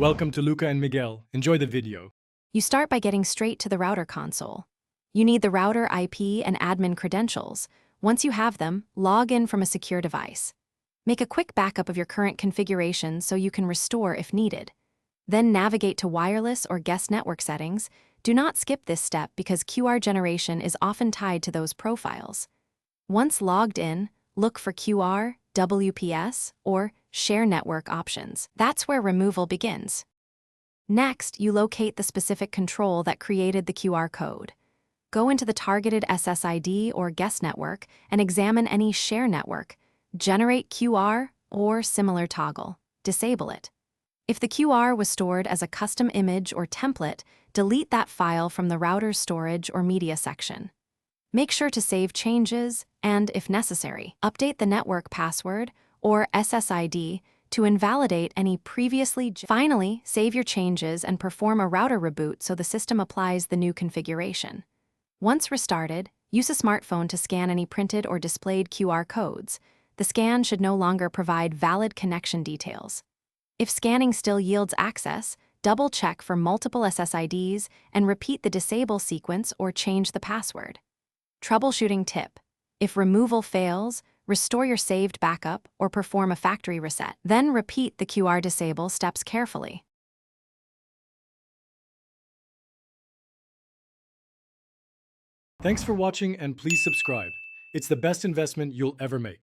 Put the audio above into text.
Welcome to Luca and Miguel. Enjoy the video. You start by getting straight to the router console. You need the router IP and admin credentials. Once you have them, log in from a secure device. Make a quick backup of your current configuration so you can restore if needed. Then navigate to wireless or guest network settings. Do not skip this step because QR generation is often tied to those profiles. Once logged in, look for QR, WPS, or share network options. That's where removal begins. Next, you locate the specific control that created the QR code. Go into the targeted SSID or guest network and examine any share network. Generate QR or similar toggle. Disable it. If the QR was stored as a custom image or template, delete that file from the router's storage or media section. Make sure to save changes and, if necessary, update the network password or SSID to invalidate any previously. Finally, save your changes and perform a router reboot so the system applies the new configuration. Once restarted, use a smartphone to scan any printed or displayed QR codes. The scan should no longer provide valid connection details. If scanning still yields access, double-check for multiple SSIDs and repeat the disable sequence or change the password. Troubleshooting tip: if removal fails, restore your saved backup or perform a factory reset. Then repeat the QR disable steps carefully. Thanks for watching and please subscribe. It's the best investment you'll ever make.